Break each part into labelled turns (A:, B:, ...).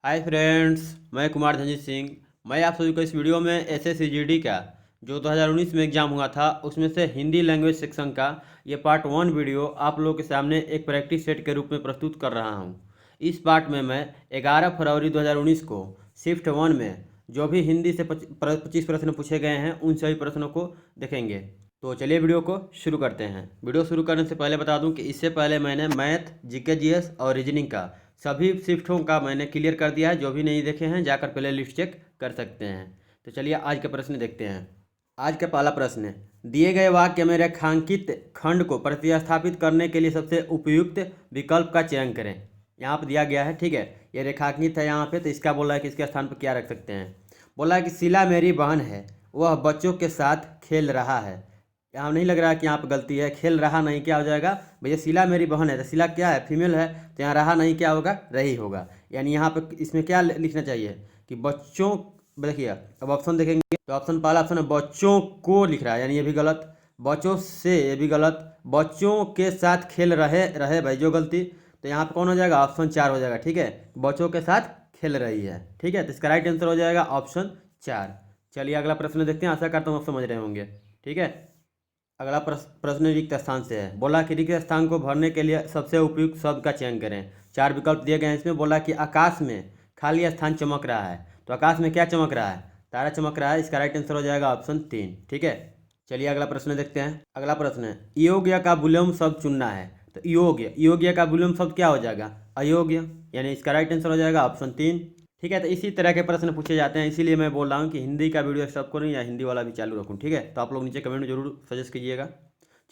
A: Hi friends, मैं कुमार धनजीत सिंह। मैं आप सभी को इस वीडियो में एसएससीजीडी का जो 2019 में एग्ज़ाम हुआ था उसमें से हिंदी लैंग्वेज सेक्शन का ये पार्ट 1 वीडियो आप लोगों के सामने एक प्रैक्टिस सेट के रूप में प्रस्तुत कर रहा हूँ। इस पार्ट में मैं 11 फरवरी 2019 को शिफ्ट 1 में जो भी हिंदी से 25 प्रश्न पूछे गए हैं उन सभी प्रश्नों को देखेंगे। तो चलिए वीडियो को शुरू करते हैं। वीडियो शुरू करने से पहले बता दूं कि इससे पहले मैंने मैथ, जीके, जीएस और रीजनिंग का सभी शिफ्टों का मैंने क्लियर कर दिया है। जो भी नहीं देखे हैं जाकर पहले लिस्ट चेक कर सकते हैं। तो चलिए आज के प्रश्न देखते हैं। आज का पहला प्रश्न है, दिए गए वाक्य में रेखांकित खंड को प्रतिस्थापित करने के लिए सबसे उपयुक्त विकल्प का चयन करें। यहाँ पर दिया गया है, ठीक है, ये रेखांकित है यहाँ पे, तो इसका बोला है कि इसके स्थान पर क्या रख सकते हैं। बोला है कि शीला मेरी बहन है, वह बच्चों के साथ खेल रहा है। यहाँ नहीं लग रहा है कि यहाँ पर गलती है, खेल रहा नहीं, क्या हो जाएगा भैया, शीला मेरी बहन है तो शीला क्या है, फीमेल है, तो यहाँ रहा नहीं क्या होगा, रही होगा। यानी यहाँ पे इसमें क्या लिखना चाहिए कि बच्चों, देखिए अब ऑप्शन देखेंगे तो ऑप्शन पहला ऑप्शन है बच्चों को लिख रहा है, यानी ये भी गलत, बच्चों से ये भी गलत, बच्चों के साथ खेल रहे रहे भाई जो गलती, तो यहाँ पर कौन हो जाएगा, ऑप्शन 4 हो जाएगा, ठीक है, बच्चों के साथ खेल रही है, ठीक है, तो इसका राइट आंसर हो जाएगा ऑप्शन 4। चलिए अगला प्रश्न देखते हैं, आशा करता हूँ आप समझ रहे होंगे, ठीक है। अगला प्रश्न रिक्त स्थान से है। बोला कि रिक्त स्थान को भरने के लिए सबसे उपयुक्त शब्द का चयन करें। 4 विकल्प दिए गए हैं इसमें। बोला कि आकाश में खाली स्थान चमक रहा है, तो आकाश में क्या चमक रहा है, तारा चमक रहा है, इसका राइट आंसर हो जाएगा ऑप्शन 3, ठीक है। चलिए अगला प्रश्न देखते हैं। अगला प्रश्न है, योग्य का विलोम शब्द चुनना है, तो योग्य, योग्य का विलोम शब्द क्या हो जाएगा, अयोग्य, यानी इसका राइट आंसर हो जाएगा ऑप्शन 3, ठीक है। तो इसी तरह के प्रश्न पूछे जाते हैं, इसीलिए मैं बोल रहा हूँ कि हिंदी का वीडियो स्टॉप करूँ या हिंदी वाला भी चालू रखूँ, ठीक है। तो आप लोग नीचे कमेंट में जरूर सजेस्ट कीजिएगा।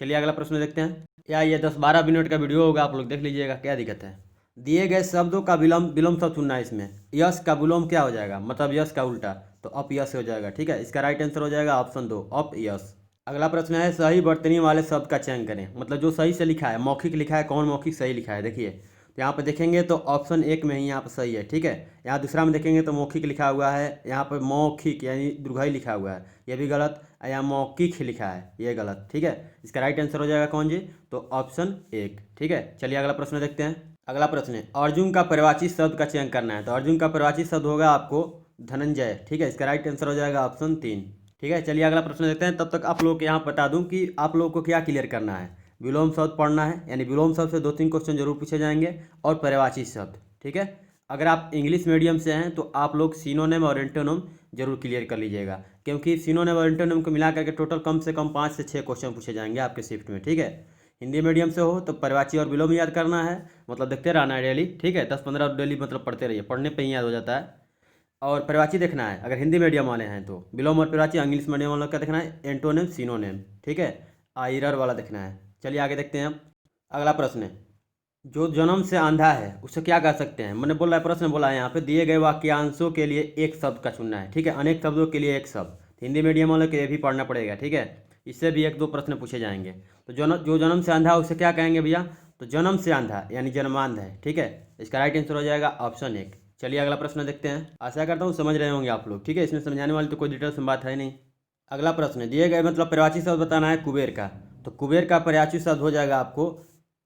A: चलिए अगला प्रश्न देखते हैं। या ये 10-12 मिनट का वीडियो होगा, आप लोग देख लीजिएगा, क्या दिक्कत है। दिए गए शब्दों का विलोम विलोम शब्द चुनना है इसमें। यश का विलोम क्या हो जाएगा, मतलब यश का उल्टा, तो अपयश हो जाएगा, ठीक है। इसका राइट आंसर हो जाएगा ऑप्शन 2, अपयश। अगला प्रश्न है, सही वर्तनी वाले शब्द का चयन करें, मतलब जो सही से लिखा है, मौखिक लिखा है, कौन मौखिक सही लिखा है, देखिए तो यहाँ पर देखेंगे तो ऑप्शन 1 में ही यहाँ पर सही है, ठीक है। यहाँ दूसरा में देखेंगे तो मौखिक लिखा हुआ है, यहाँ पर मौखिक यानी दीर्घई लिखा हुआ है, ये भी गलत, यहाँ मौखिक लिखा है, ये गलत, ठीक है। इसका राइट आंसर हो जाएगा कौन जी, तो ऑप्शन 1, ठीक है। चलिए अगला प्रश्न देखते हैं। अगला प्रश्न है, अर्जुन का परिवाची शब्द का चयन करना है, तो अर्जुन का परिवाची शब्द होगा आपको धनंजय, ठीक है। इसका राइट आंसर हो जाएगा ऑप्शन 3, ठीक है। चलिए अगला प्रश्न देखते हैं। तब तक आप लोग को यहाँ बता दूँ कि आप लोगों को क्या क्लियर करना है, विलोम शब्द पढ़ना है, यानी विलोम शब्द से 2-3 क्वेश्चन जरूर पूछे जाएंगे, और पर्यायवाची शब्द, ठीक है। अगर आप इंग्लिश मीडियम से हैं तो आप लोग सिनोनिम और एंटोनिम जरूर क्लियर कर लीजिएगा, क्योंकि सिनोनिम और एंटोनिम को मिला करके टोटल कम से कम 5 से 6 क्वेश्चन पूछे जाएंगे आपके शिफ्ट में, ठीक है। हिंदी मीडियम से हो तो पर्यायवाची और विलोम याद करना है, मतलब देखते रहना है डेली, ठीक है, 10-15 डेली मतलब पढ़ते रहिए, पढ़ने पर ही याद हो जाता है। और पर्यायवाची देखना है अगर हिंदी मीडियम वाले हैं तो, विलोम और पर्यायवाची इंग्लिश मीडियम वालों का देखना है, एंटोनिम सिनोनिम, ठीक है, आयरर वाला देखना है। चलिए आगे देखते हैं। अगला प्रश्न है, जो जन्म से अंधा है उसे क्या कर सकते हैं। मैंने बोला है, प्रश्न बोला है यहाँ पे, दिए गए वाक्यांशों के लिए एक शब्द का चुनना है, ठीक है, अनेक शब्दों के लिए एक शब्द, हिंदी मीडियम वालों के लिए भी पढ़ना पड़ेगा, ठीक है। इससे भी 1-2 प्रश्न पूछे जाएंगे। तो जो जन्म से अंधा है उसे क्या कहेंगे भैया, तो जन्म से अंधा यानी जन्मांध है, ठीक है। इसका राइट आंसर हो जाएगा ऑप्शन 1। चलिए अगला प्रश्न देखते हैं। आशा करता हूँ समझ रहे होंगे आप लोग, ठीक है, इसमें समझाने वाली तो कोई डिटेल्स में बात है नहीं। अगला प्रश्न है, दिए गए मतलब पर्यायवाची शब्द बताना है कुबेर का, तो कुबेर का पर्यायवाची शब्द हो जाएगा आपको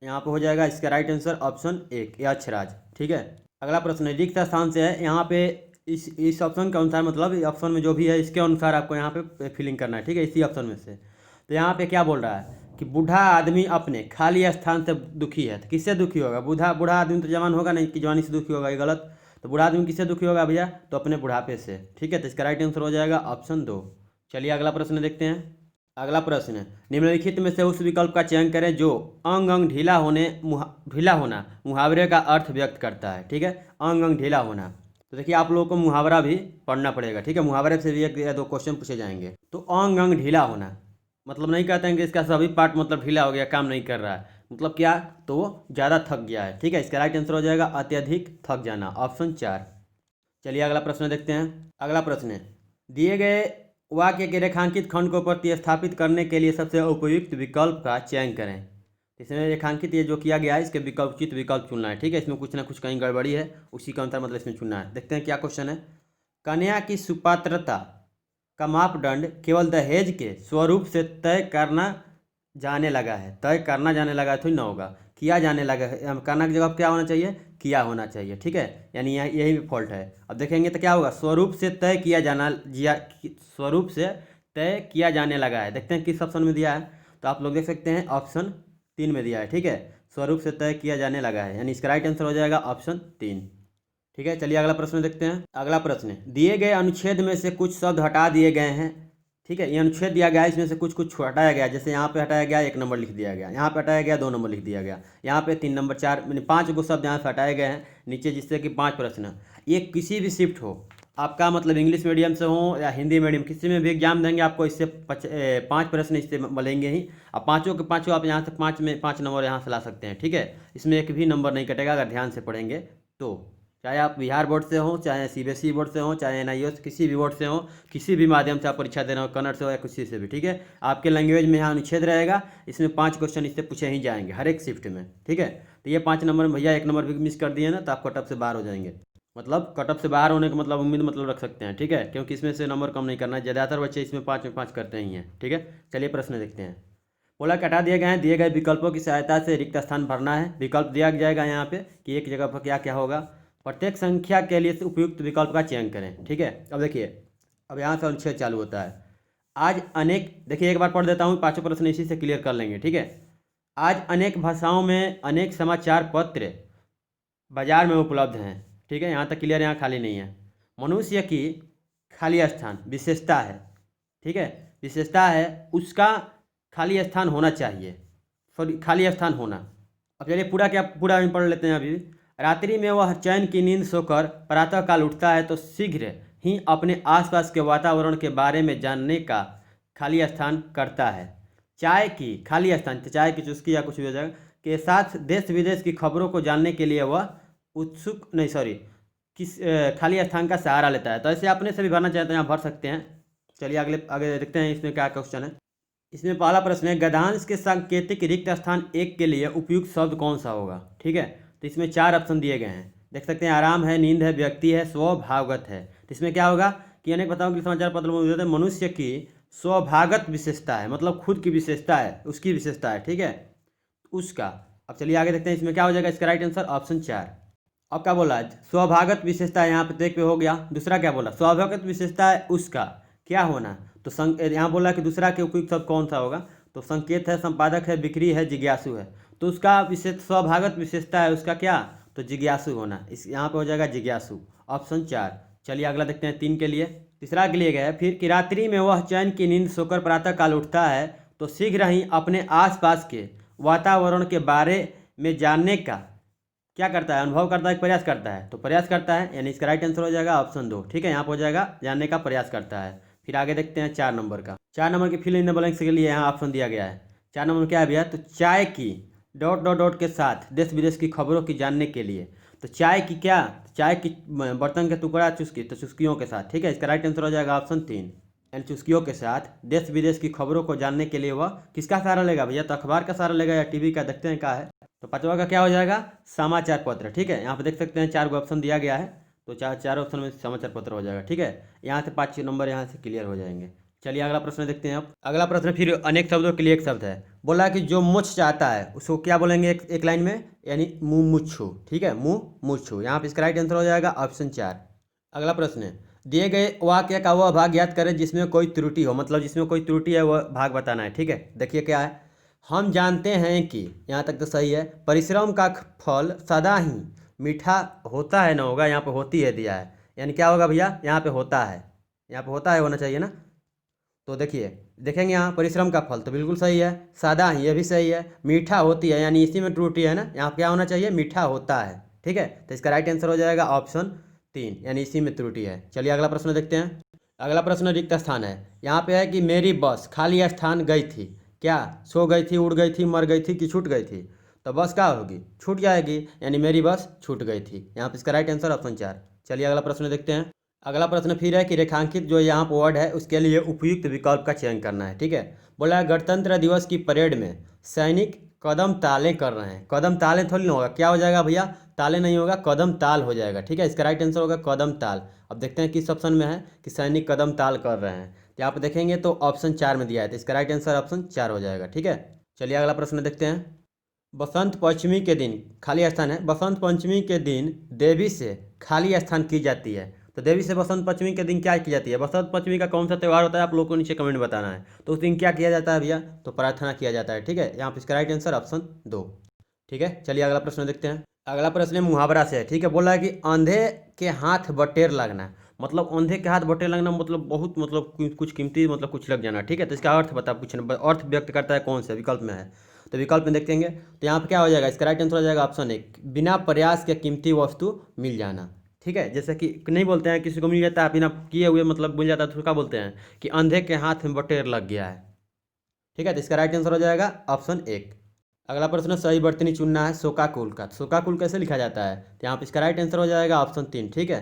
A: यहाँ पे हो जाएगा, इसका राइट आंसर ऑप्शन 1, यक्षराज, ठीक है। अगला प्रश्न है, रिक्त स्थान से है, यहाँ पे इस ऑप्शन के अनुसार, मतलब ऑप्शन में जो भी है इसके अनुसार आपको यहाँ पे फिलिंग करना है, ठीक है, इसी ऑप्शन में से। तो यहाँ पे क्या बोल रहा है कि बूढ़ा आदमी अपने खाली स्थान से दुखी है, तो किससे दुखी होगा, बूढ़ा आदमी तो जवान होगा नहीं कि जवानी से दुखी होगा, ये गलत। तो बूढ़ा आदमी किससे दुखी होगा भैया, तो अपने बुढ़ापे से, ठीक है। तो इसका राइट आंसर हो जाएगा ऑप्शन 2। चलिए अगला प्रश्न देखते हैं। अगला प्रश्न है, निम्नलिखित में से उस विकल्प का चयन करें जो अंग अंग ढीला होना मुहावरे का अर्थ व्यक्त करता है, ठीक है, अंग अंग ढीला होना। तो देखिए आप लोगों को मुहावरा भी पढ़ना पड़ेगा, ठीक है, मुहावरे से भी 1-2 क्वेश्चन पूछे जाएंगे। तो अंग अंग ढीला होना मतलब नहीं कहते हैं कि इसका सभी पार्ट मतलब ढीला हो गया, काम नहीं कर रहा है, मतलब क्या, तो वो ज़्यादा थक गया है, ठीक है। इसका राइट आंसर हो जाएगा अत्यधिक थक जाना, ऑप्शन 4। चलिए अगला प्रश्न देखते हैं। अगला प्रश्न है, दिए गए वाक्य के रेखांकित खंड को प्रतिस्थापित करने के लिए सबसे उपयुक्त विकल्प का चयन करें। इसमें रेखांकित ये जो किया गया है इसके उचित विकल्प चुनना है, ठीक है। इसमें कुछ ना कुछ कहीं गड़बड़ी है, उसी के अनुसार मतलब इसमें चुनना है। देखते हैं क्या क्वेश्चन है। कन्या की सुपात्रता का मापदंड केवल दहेज के स्वरूप से तय करना जाने लगा है, तय करना जाने लगा तो ही ना होगा, किया जाने लगा है, करना की जगह क्या होना चाहिए, किया होना चाहिए। ठीक है, यानी यहाँ यही फॉल्ट है। अब देखेंगे तो क्या होगा, स्वरूप से तय किया जाना स्वरूप से तय किया जाने लगा है। देखते हैं किस ऑप्शन में दिया है, तो आप लोग देख सकते हैं ऑप्शन 3 में दिया है। ठीक है, स्वरूप से तय किया जाने लगा है, यानी इसका राइट आंसर हो जाएगा ऑप्शन 3। ठीक है, चलिए अगला प्रश्न देखते हैं। अगला प्रश्न है, दिए गए अनुच्छेद में से कुछ शब्द हटा दिए गए हैं। ठीक है, ये अनुच्छेद दिया गया है, इसमें से कुछ कुछ हटाया गया, जैसे यहाँ पे हटाया गया 1 नंबर लिख दिया गया, यहाँ पे हटाया गया 2 नंबर लिख दिया गया, यहाँ पे 3 नंबर 4 मैंने 5 को शब्द यहाँ से हटाए गए हैं नीचे, जिससे कि 5 प्रश्न। ये किसी भी शिफ्ट हो आपका, मतलब इंग्लिश मीडियम से हो या हिंदी मीडियम, किसी में भी एग्जाम देंगे आपको इससे 5 प्रश्न इससे मिलेंगे ही। अब पाँचों के पाँचों आप यहाँ से 5 में 5 नंबर यहाँ से ला सकते हैं। ठीक है, इसमें एक भी नंबर नहीं कटेगा अगर ध्यान से पढ़ेंगे तो। चाहे आप बिहार बोर्ड से हो, चाहे सीबीएसई बोर्ड से हो, चाहे एनआईओ से, किसी भी बोर्ड से हो, किसी भी माध्यम से आप परीक्षा दे रहे हो, कन्नड़ से हो या किसी से भी। ठीक है, आपके लैंग्वेज में यहाँ अनुच्छेद रहेगा, इसमें 5 क्वेश्चन इससे पूछे ही जाएंगे हर एक शिफ्ट में। ठीक है, तो ये 5 नंबर में भैया 1 नंबर भी मिस कर दिए ना तो आप कट ऑफ से बाहर हो जाएंगे। मतलब कट ऑफ से बाहर होने का मतलब उम्मीद मतलब रख सकते हैं। ठीक है, क्योंकि इसमें से नंबर कम नहीं करना है, ज़्यादातर बच्चे इसमें 5 में 5 करते ही हैं। ठीक है, चलिए प्रश्न देखते हैं। बोला हटा दिए गए हैं, दिए गए विकल्पों की सहायता से रिक्त स्थान भरना है। विकल्प दिया जाएगा यहाँ पे कि एक जगह पर क्या क्या होगा, प्रत्येक संख्या के लिए उपयुक्त विकल्प का चयन करें। ठीक है, अब देखिए, अब यहाँ से अनुच्छेद चालू होता है। आज अनेक, देखिए एक बार पढ़ देता हूँ, 5 प्रश्न इसी से क्लियर कर लेंगे। ठीक है, आज अनेक भाषाओं में अनेक समाचार पत्र बाजार में उपलब्ध हैं। ठीक है, यहाँ तक क्लियर, यहाँ खाली नहीं है। मनुष्य की खाली स्थान विशेषता है। ठीक है, विशेषता है उसका खाली स्थान होना चाहिए, सॉरी खाली स्थान होना। अब चलिए पूरा क्या पूरा हम पढ़ लेते हैं अभी। रात्रि में वह चैन की नींद सोकर प्रातःकाल उठता है तो शीघ्र ही अपने आसपास के वातावरण के बारे में जानने का खाली स्थान करता है। चाय की खाली स्थान, चाय की चुस्की या कुछ भी हो जाएगा, के साथ देश विदेश की खबरों को जानने के लिए वह उत्सुक नहीं सॉरी किस खाली स्थान का सहारा लेता है। तो ऐसे अपने से भी भरना चाहते हैं, यहाँ भर सकते हैं। चलिए अगले आगे देखते हैं इसमें क्या क्वेश्चन है। इसमें पहला प्रश्न है, गद्यांश के सांकेतिक रिक्त स्थान 1 के लिए उपयुक्त शब्द कौन सा होगा। ठीक है, तो इसमें 4 ऑप्शन दिए गए हैं, देख सकते हैं। आराम है, नींद है, व्यक्ति है, स्वभावगत है। तो इसमें क्या होगा कि अनेक बताओ कि समाचार पत्र में मौजूद है, मनुष्य की स्वभावगत विशेषता है, मतलब खुद की विशेषता है, उसकी विशेषता है। ठीक है, उसका। अब चलिए आगे देखते हैं इसमें क्या हो जाएगा, इसका राइट आंसर ऑप्शन 4। अब क्या बोला, स्वभावगत विशेषता है, यहाँ पे एक पे हो गया। दूसरा क्या बोला, स्वभावगत विशेषता है उसका क्या होना, तो यहाँ बोला कि दूसरा के उपयुक्त शब्द कौन सा होगा, तो संकेत है, संपादक है, बिक्री है, जिज्ञासु है। तो उसका विशेष स्वभावगत विशेषता है उसका क्या, तो जिज्ञासु होना, इस यहाँ पे हो जाएगा जिज्ञासु, ऑप्शन 4। चलिए अगला देखते हैं 3 के लिए। तीसरा के लिए गया है, फिर कि रात्रि में वह चैन की नींद सोकर प्रातःकाल उठता है तो शीघ्र ही अपने आसपास के वातावरण के बारे में जानने का क्या करता है, अनुभव करता है, प्रयास करता है। तो प्रयास करता है, यानी इसका राइट आंसर हो जाएगा ऑप्शन 2। ठीक है, यहाँ पर हो जाएगा जानने का प्रयास करता है। फिर आगे देखते हैं 4 नंबर का। 4 नंबर की फिल इन द ब्लैंक्स के लिए यहाँ ऑप्शन दिया गया है। 4 नंबर क्या है भैया, तो चाय की डॉट डॉट डॉट के साथ देश विदेश की खबरों की जानने के लिए। तो चाय की क्या, चाय की बर्तन के टुकड़ा चुस्की, तो चुस्कियों के साथ। ठीक है, इसका राइट आंसर हो जाएगा ऑप्शन 3, यानी चुस्कियों के साथ देश विदेश की खबरों को जानने के लिए वह किसका सहारा लेगा भैया, तो अखबार का सहारा लेगा या टीवी का, देखते हैं क्या है। तो 5वां का क्या हो जाएगा, समाचार पत्र। ठीक है, यहाँ पे देख सकते हैं 4 ऑप्शन दिया गया है, तो चार ऑप्शन में समाचार पत्र हो जाएगा। ठीक है, यहाँ से 5 नंबर यहाँ से क्लियर हो जाएंगे। चलिए अगला प्रश्न देखते हैं। अब अगला प्रश्न फिर अनेक शब्दों के लिए एक शब्द है। बोला कि जो मुछ चाहता है उसको क्या बोलेंगे एक लाइन में, यानी मुँह मुच्छू। ठीक है, मुँह मुच्छू, यहाँ पे इसका राइट आंसर हो जाएगा ऑप्शन 4। अगला प्रश्न है, दिए गए वाक्य का वह भाग याद करें जिसमें कोई त्रुटि हो, मतलब जिसमें कोई त्रुटि है वह भाग बताना है। ठीक है, देखिए क्या है, हम जानते हैं कि, यहाँ तक तो सही है, परिश्रम का फल सदा ही मीठा होता है, ना होगा, यहाँ पे होती है दिया है, यानी क्या होगा भैया, यहाँ पे होता है, यहाँ पे होता है होना चाहिए ना। तो देखिए देखेंगे यहाँ परिश्रम का फल तो बिल्कुल सही है, सादा ही ये भी सही है, मीठा होती है, यानी इसी में त्रुटि है ना, यहाँ क्या होना चाहिए, मीठा होता है। ठीक है, तो इसका राइट आंसर हो जाएगा ऑप्शन 3, यानी इसी में त्रुटि है। चलिए अगला प्रश्न देखते हैं। अगला प्रश्न रिक्त स्थान है। यहाँ पे है कि मेरी बस खाली स्थान गई थी, क्या सो गई थी, उड़ गई थी, मर गई थी कि छूट गई थी। तो बस क्या होगी, छूट जाएगी, यानी मेरी बस छूट गई थी। यहाँ पे इसका राइट आंसर ऑप्शन 4। चलिए अगला प्रश्न देखते हैं। अगला प्रश्न फिर है कि रेखांकित जो यहाँ पर वर्ड है उसके लिए उपयुक्त विकल्प का चयन करना है। ठीक है, बोला है गणतंत्र दिवस की परेड में सैनिक कदम ताले कर रहे हैं। कदम ताले थोड़ी ना होगा, क्या हो जाएगा भैया, ताले नहीं होगा, कदम ताल हो जाएगा। ठीक है, इसका राइट आंसर होगा कदम ताल। अब देखते हैं किस ऑप्शन में है कि सैनिक कदम ताल कर रहे हैं, तो यहाँ पर देखेंगे तो ऑप्शन 4 में दिया है, तो इसका राइट आंसर ऑप्शन 4 हो जाएगा। ठीक है, चलिए अगला प्रश्न देखते हैं। बसंत पंचमी के दिन खाली स्थान है, बसंत पंचमी के दिन देवी से खाली स्थान की जाती है। तो देवी से बसंत पंचमी के दिन क्या की जाती है, बसंत पंचमी का कौन सा त्यौहार होता है आप लोगों को नीचे कमेंट बताना है। तो उस दिन क्या किया जाता है भैया, तो प्रार्थना किया जाता है। ठीक है, यहाँ पे इसका राइट आंसर ऑप्शन 2। ठीक है, चलिए अगला प्रश्न देखते हैं। अगला प्रश्न मुहावरा से है। ठीक है, बोल रहा है कि अंधे के हाथ बटेर लगना, मतलब अंधे के हाथ बटेर लगना मतलब बहुत मतलब कुछ कीमती मतलब कुछ लग जाना। ठीक है, तो इसका अर्थ बता पूछना, अर्थ व्यक्त करता है कौन से विकल्प में है। तो विकल्प में देखेंगे तो यहाँ पे क्या हो जाएगा, इसका राइट आंसर हो जाएगा ऑप्शन 1, बिना प्रयास के कीमती वस्तु मिल जाना। ठीक है, जैसे कि नहीं बोलते हैं किसी को मिल जाता है बिना किए हुए मतलब मिल जाता है, तो क्या बोलते हैं कि अंधे के हाथ में बटेर लग गया है। ठीक है, तो इसका राइट आंसर हो जाएगा ऑप्शन 1। अगला प्रश्न सही बर्तनी चुनना है शोकाकुल का। शोकाकुल कैसे लिखा जाता है, तो यहाँ पे इसका राइट आंसर हो जाएगा ऑप्शन 3। ठीक है,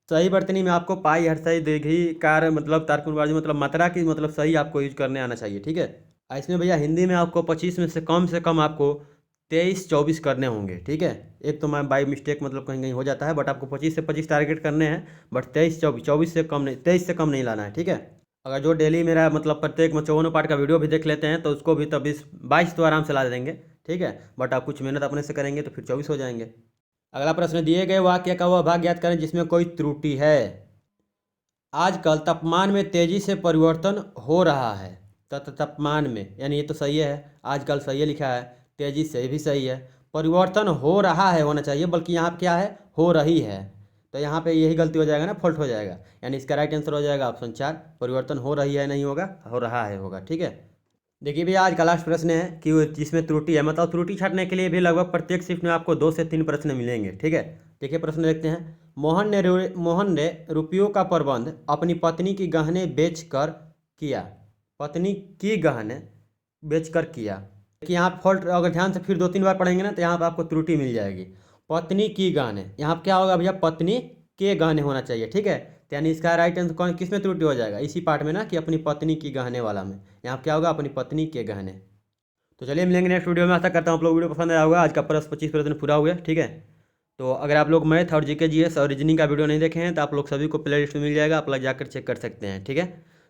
A: सही बर्तनी में आपको पाई हर्षई दीर्घी कार मतलब तारकुन बाजू मतलब मात्रा की मतलब सही आपको यूज करने आना चाहिए। ठीक है, इसमें भैया हिंदी में आपको 25 में से कम आपको 23-24 करने होंगे। ठीक है, एक तो मैं बाई मिस्टेक मतलब कहीं कहीं हो जाता है, बट आपको 25 से 25 टारगेट करने हैं, बट 23-24 से कम नहीं, 23 से कम नहीं लाना है। ठीक है, अगर जो डेली मेरा मतलब प्रत्येक 54 पार्ट का वीडियो भी देख लेते हैं तो उसको भी तो 20-22 तो आराम से ला देंगे। ठीक है, बट आप कुछ मेहनत अपने से करेंगे तो फिर 24 हो जाएंगे। अगला प्रश्न, दिए गए वाक्य का वह भाग याद करें जिसमें कोई त्रुटि है। आजकल तापमान में तेजी से परिवर्तन हो रहा है। तापमान में यानी ये तो सही है, आजकल सही है लिखा है, तेजी से भी सही है, परिवर्तन हो रहा है होना चाहिए, बल्कि यहाँ पे क्या है, हो रही है। तो यहाँ पे यही गलती हो जाएगा ना, फॉल्ट हो जाएगा, यानी इसका राइट आंसर हो जाएगा ऑप्शन 4, परिवर्तन हो रही है नहीं होगा, हो रहा है होगा। ठीक है, देखिए भैया आज का लास्ट प्रश्न है कि जिसमें त्रुटि है, मतलब त्रुटि छाटने के लिए भी लगभग प्रत्येक शिफ्ट में आपको 2 से 3 प्रश्न मिलेंगे। ठीक है, देखिए प्रश्न देखते हैं। मोहन ने रुपयों का प्रबंध अपनी पत्नी की गहने बेचकर किया। पत्नी की गहने बेचकर किया, कि यहाँ फॉल्ट अगर ध्यान से फिर 2-3 बार पढ़ेंगे ना तो यहाँ पर आपको त्रुटि मिल जाएगी। पत्नी की गहने, यहाँ पर क्या होगा भैया, पत्नी के गहने होना चाहिए। ठीक है, तो यानी इसका राइट आंसर कौन किस में त्रुटि हो जाएगा, इसी पार्ट में ना कि अपनी पत्नी की गहने वाला में, यहाँ क्या होगा, अपनी पत्नी के गहने। तो चलिए मिलेंगे नेक्स्ट वीडियो में, आशा करता हूँ आप लोग वीडियो पसंद आया होगा। आज का 25 प्रश्न पूरा हुआ। ठीक है, तो अगर आप लोग मैथ और जीके जीएस और रीजनिंग का वीडियो नहीं देखे हैं तो आप लोग सभी को प्ले लिस्ट में मिल जाएगा, आप लोग जाकर चेक कर सकते हैं। ठीक है,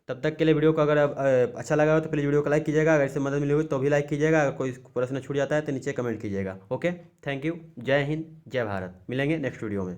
A: तब तक के लिए वीडियो को अगर अच्छा लगा हो तो प्लीज़ वीडियो को लाइक कीजिएगा, अगर इससे मदद मिली हो तो भी लाइक कीजिएगा, अगर कोई प्रश्न छूट जाता है तो नीचे कमेंट कीजिएगा। ओके, थैंक यू, जय हिंद, जय भारत, मिलेंगे नेक्स्ट वीडियो में।